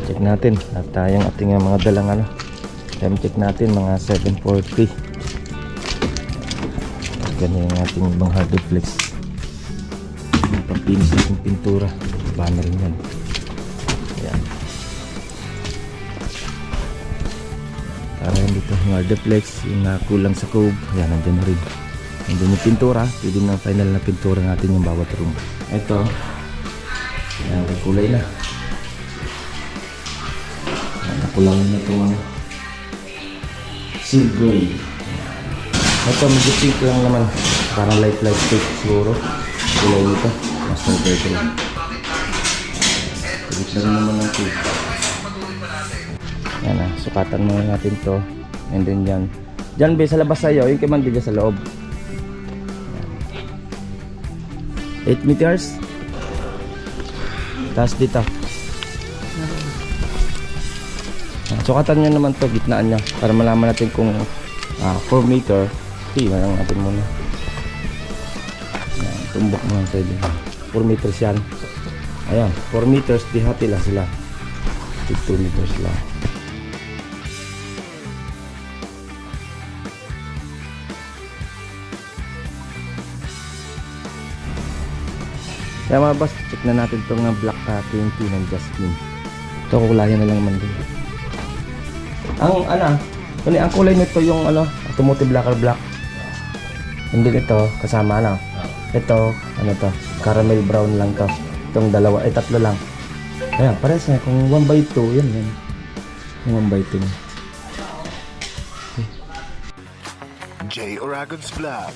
Check natin at yung ating mga dalang time check natin mga 7:40. Ganyan yung ating ibang hard reflex. Papinis natin pintura, baba na rin yan. Ayan. Para hindi ito yung hard reflex, yung kulang sa cove, ayan, nandyan na rin. Nandyan yung pintura, pwede na final na pintura natin yung bawat room. Ito, ayan, kulay na. Nakulangin na itong seal gray. Ito medyo pink lang naman, parang light pink siguro kulay nito, master better lang. Pilit na rin naman ng tube. Yan sukatan mo natin to, and then dyan be sa labas sa'yo, yung kaman dyan sa loob. 8 meters. Tapos dito sukatan nyo naman to, gitnaan nya, para malaman natin kung 4 meter. Tingnan lang natin muna. Yan, tumbok mo lang sa'yo. 4 meters yan. Ayan, 4 meters, dihati lang sila. 2 meters lang. Kaya mga boss, check na natin itong black 20 ng Jasmine. Ito kukulayan na lang naman din. Ang kulay nito yung automotive black. Hindi ito kasama ito to, caramel brown lang to. Itong dalawa, tatlo lang. Ayan, parehas na kung 1/2 yan. Yung 1/2. Okay. J. Aragon's Vlog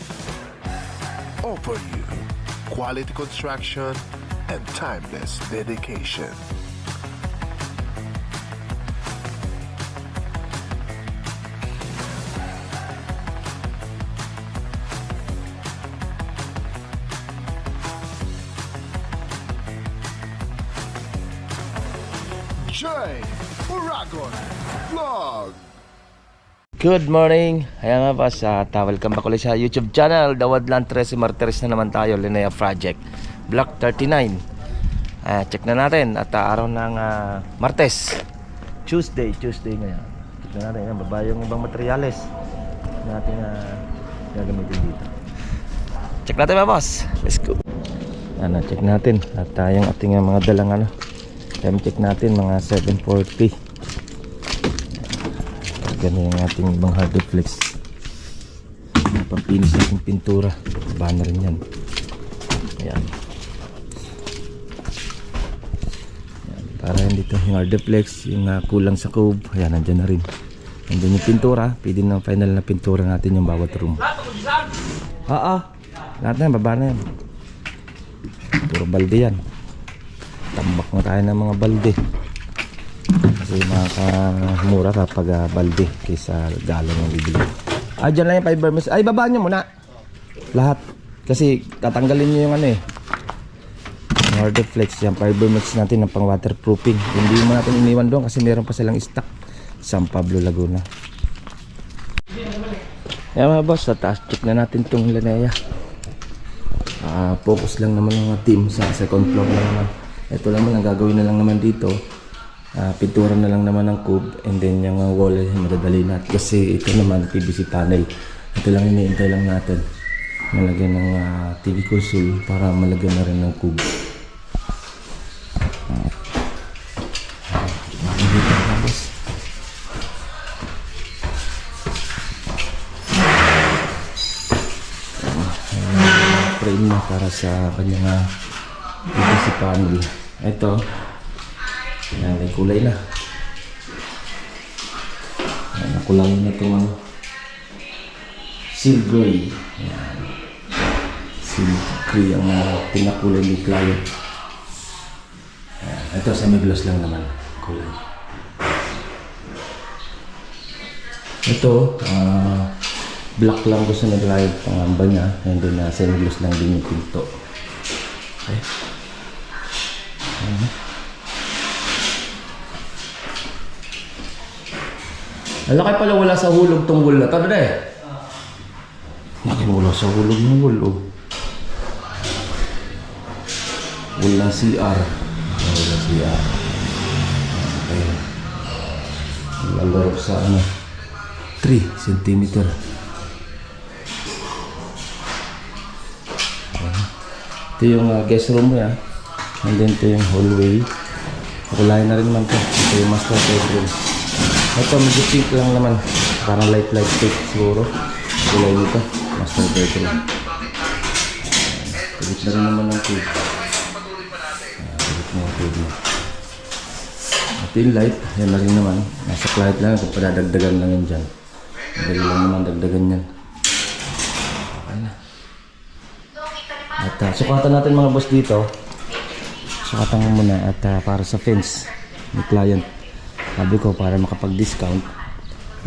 offer you quality construction and timeless dedication. J. Aragon Vlog. Good morning! Ayan nga boss, welcome back ulit sa YouTube channel. Dawadlan 13 Martires na naman tayo, Linea Project Block 39. Check na natin at araw ng Martes, Tuesday ngayon. Check na natin, baba yung ibang materyales natin gagamitin dito. Check natin mga boss, let's go. Check natin at yung ating mga dalang time check natin mga 7:40. Ganyan yung ating ibang hard reflex. Papinis natin pintura, baba na rin yan. Ayan. Para hindi ito yung hard reflex, yung kulang sa cove, ayan, nandyan na rin. Nandyan yung pintura, pwede na final na pintura natin yung bawat room. Lahat na yan, baba na yan. Puro balde yan. Tambak na tayo ng mga balde. Kasi makakamura kapag balde kaysa galon yung bibili. Dyan lang yung fiber mesh. Babaan nyo muna lahat. Kasi tatanggalin nyo yung hard reflex. Yung fiber mesh natin ng pang waterproofing. Hindi mo natin iniwan doon kasi meron pa silang stock. San Pablo, Laguna. Yan mga boss, sa taas check na natin itong Linea. Focus lang naman ng team sa second floor na naman. Ito naman ang gagawin na lang naman dito, pintura na lang naman ng cube, and then yung wall madadali natin kasi ito naman PVC panel. Ito lang iniintay lang natin, malagyan ng TV console para malagyan na rin ng cube. Frame na para sa kanyang PVC panel. Ito, yan, may kulay na. Yan, nakulangin na itong seal gray. Yan. Seal gray ang pinakulay ni client. Yan. Ito, semi-gloss lang naman kulay. Ito, black lang gusto na client pangamba niya, and then semi-gloss lang din yung pinto. Okay. Alakay pala wala sa hulog tong wall na to, dede. Wala sa hulog ng wall, Wala CR. Wala CR. Ayan. Lalaro sa 3 cm. Ito yung guest room mo yan. And then ito yung hallway. Kulay na rin naman ito. Ito yung master bedroom. Ito medyo pink lang naman. Parang light pink siguro. Kulay nito. Master bedroom. Pilit na rin naman ng tube. Pilit na yung tube mo. At yung light, yan na rin naman. Nasa light lang. Kung padadagdagan lang yun dyan. Dali lang naman dagdagan yan. At sukatan natin mga boss dito. Sukatan ko muna at para sa fence ni client. Sabi ko para makapag-discount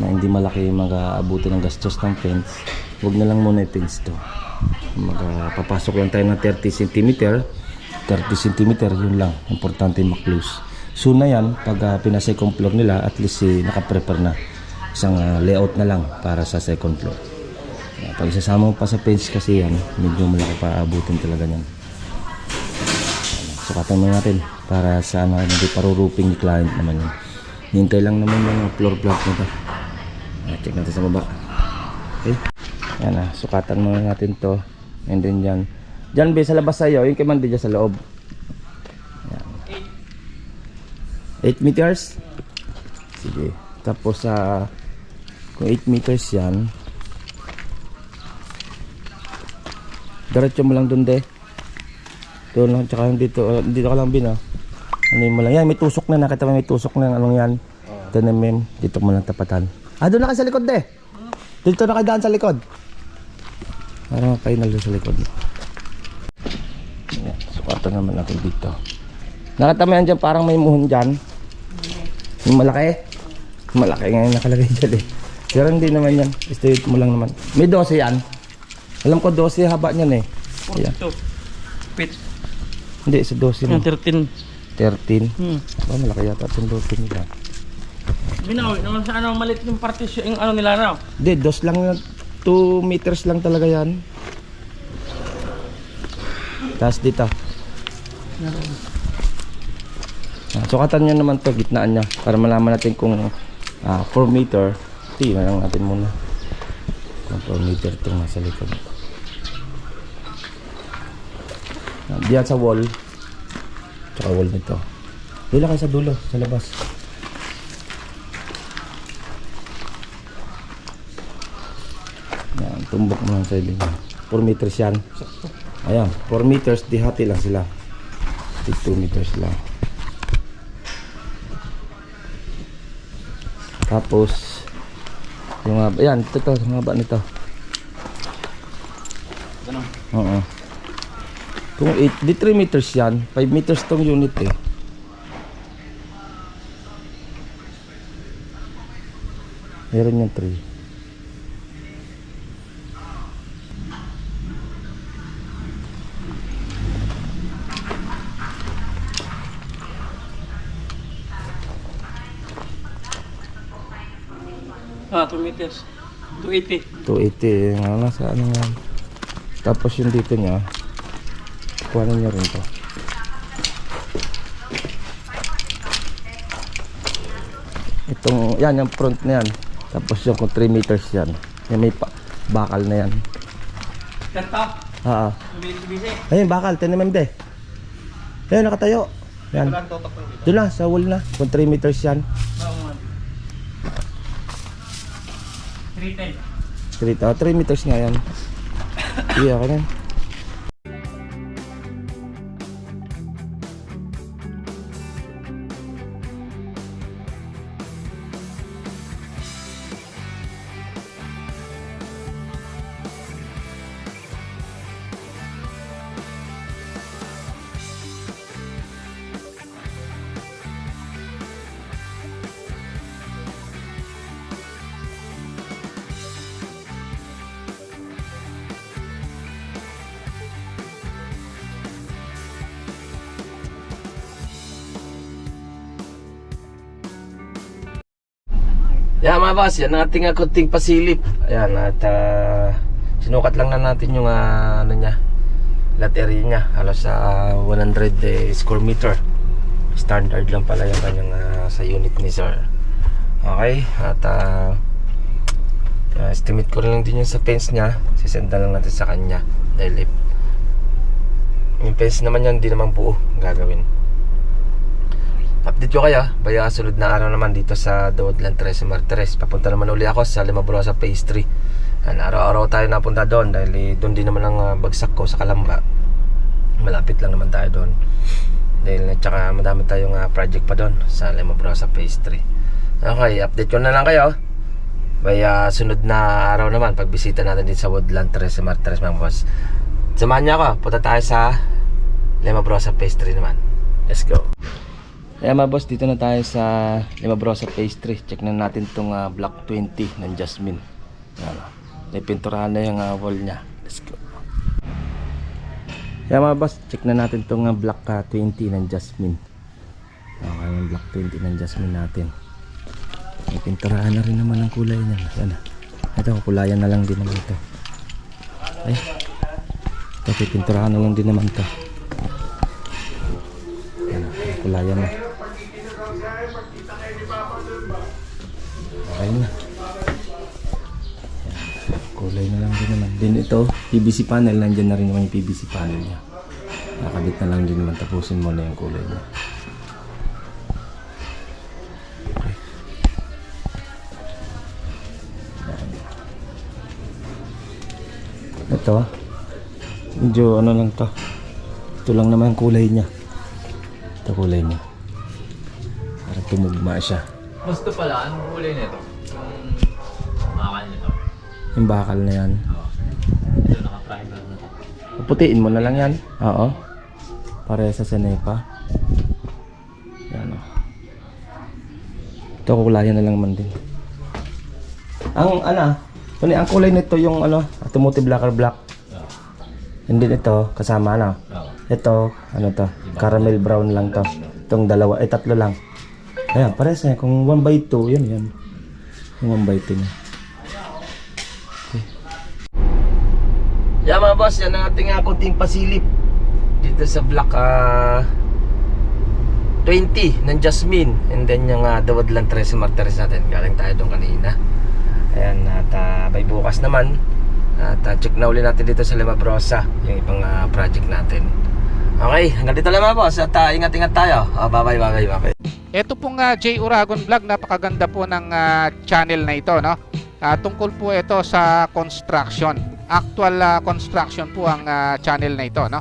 na hindi malaki mag-aabuti ng gastos ng fence, huwag na lang muna i-fence to. Papasok lang tayo ng 30 cm. 30 cm yun lang. Importante mag-close. Soon na yan, pag pinasecond floor nila, at least nakaprepare na. Isang layout na lang para sa second floor. Pag isasama mo pa sa fence kasi yan, medyo malaki pa abutin talaga yan. Sukatan mo natin para sa hindi paruruping ni client naman yun. Hintay lang naman yung floor block nito. Check natin sa baba. Okay. Yan sukatan mo natin to. And then dyan. Dyan be sa labas sa'yo, yung kimandi dyan sa loob. Yan. 8 meters. Sige. Tapos kung 8 meters yan, diretso mo lang dun de. Doon lang, tsaka dito ka lang bin ano mo lang yan, may tusok na, nakita mo may tusok na, anong yan, 10 mm, dito mo lang tapatan. Doon na kayo sa likod de. Dito na kayo daan sa likod. Para makainal doon sa likod. Yan, sukatan naman natin dito. Nakita mo yan dyan, parang may muhon dyan. Yung malaki. Malaki nga yung nakalagay dyan eh. Pero hindi naman yan, straight mo lang naman. May 12 yan. Alam ko 12 haba niyan eh. Ayan. Pit. Hindi, sa 12 na. 13. 13? Malaki yata itong 12 nila. Binawi naman sa malit yung partition, yung nila raw. Hindi, 2 lang, 2 meters lang talaga yan. Tapos dito. Sukatan nyo naman to, gitnaan nya. Para malaman natin kung 4 meter. Tingnan lang natin muna. Kung 4 meter itong nasa likod. Diyan sa wall. Tsaka wall nito. Dila kayo sa dulo, sa labas. Yan, tumbok mo lang sa ibig. 4 meters yan. Ayan, 4 meters, dihati lang sila. 2 meters lang. Tapos, yung ayan, ito, yung haba nito. Ganun. Oo. Kung 8, di 3 meters yan, 5 meters tong unit eh. Meron yung 3. Ah, 2 meters. 280. 280, nga sa ano yan. Tapos yung dito niya, kuhanin niya rin to. Itong, yan, yung front na yan. Tapos yung kung 3 meters yan. Yan may bakal na yan. Kanta? Bisi. Ayun, bakal, 10 mm de. Ayun, nakatayo. Yan. Doon na, sa wall na. Kung 3 meters yan. 310. 3 meters nga yan. Iya ka yan. Yan mga boss, yan ang ating kunting pasilip. Ayan, at sinukat lang na natin yung ano niya, lot area niya. Halos 100 square meter. Standard lang pala yung kanyang sa unit ni sir. Okay, at estimate ko rin lang din yung sa fence niya. Sisend na lang natin sa kanya. Dahil yung fence naman yan, hindi naman buo gagawin. Update ko kayo. Baya sunod na araw naman dito sa Dawadlan 13 Martires. Papunta naman uli ako sa Limabrosa Phase 3. Araw-araw tayo napunta doon dahil doon din naman ang bagsak ko sa Kalamba. Malapit lang naman tayo doon. Dahil tsaka madami tayong project pa doon sa Limabrosa Phase 3. Okay, update ko na lang kayo. Baya sunod na araw naman pagbisita natin dito sa Woodland 13 Martires mga boss. Samahan niyo ako. Punta tayo sa Limabrosa Phase 3 naman. Let's go. Kaya mga boss, dito na tayo sa Limabrosa Phase 3. Check na natin itong Block 20 ng Jasmine. Naipinturahan na yung wall niya. Let's go. Kaya mga boss, check na natin itong Block 20 ng Jasmine. Okay, yung Block 20 ng Jasmine natin. Naipinturahan na rin naman ang kulay niya. Yan. Ito, kulayan na lang din naman ito. Ay, ito, pipinturahan na lang din naman ito. Yan, kulayan na. Okay na. Yan, kulay na lang din naman. Din ito, PVC panel, nandyan na rin naman yung PVC panel niya. Nakabit na lang din naman, tapusin mo na yung kulay niya. Okay. Ito, medyo ano lang to. Ito lang naman ang kulay niya. Ito kulay niya. Para tumugma siya. Gusto pala, anong kulay nito? Yung bakal nito. Yung bakal na yan. Oo. Ito naka-primer na. Puputiin mo na lang yan. Oo. Para sa Senepa. Yan o. Ito kukulayan na lang man din. Ang ang kulay nito yung automotive lacquer black. Oo. Hindi ito kasama Oo. Ito to? Caramel brown lang to. Itong dalawa, tatlo lang. Ayan, pares na kung 1/2, yan. Yung 1/2 niya. Okay. Yeah mga boss, yan ang ating kunting pasilip dito sa block 20 ng Jasmine. And then yung Dawadlan 13 Martires natin. Galing tayo doon kanina. Ayan, at by bukas naman at check na uli natin dito sa Limabrosa yung ibang project natin. Okay, hanggang dito lang mga boss. At ingat-ingat tayo. Bye-bye. Ito pong J. Uragon Vlog, napakaganda po ng channel na ito, no? Tungkol po ito sa construction. Actual construction po ang channel na ito, no?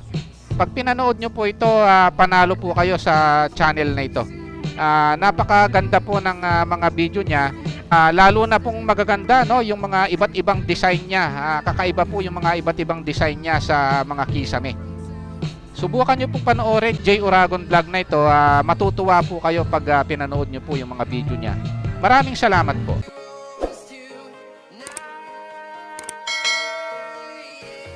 Pag pinanood nyo po ito, panalo po kayo sa channel na ito. Napakaganda po ng mga video niya. Lalo na pong magaganda, no? Yung mga iba't ibang design niya. Kakaiba po yung mga iba't ibang design niya sa mga kisame. Subukan nyo pong panoorin J. Uragon Vlog na ito. Matutuwa po kayo pag pinanood nyo po yung mga video niya. Maraming salamat po.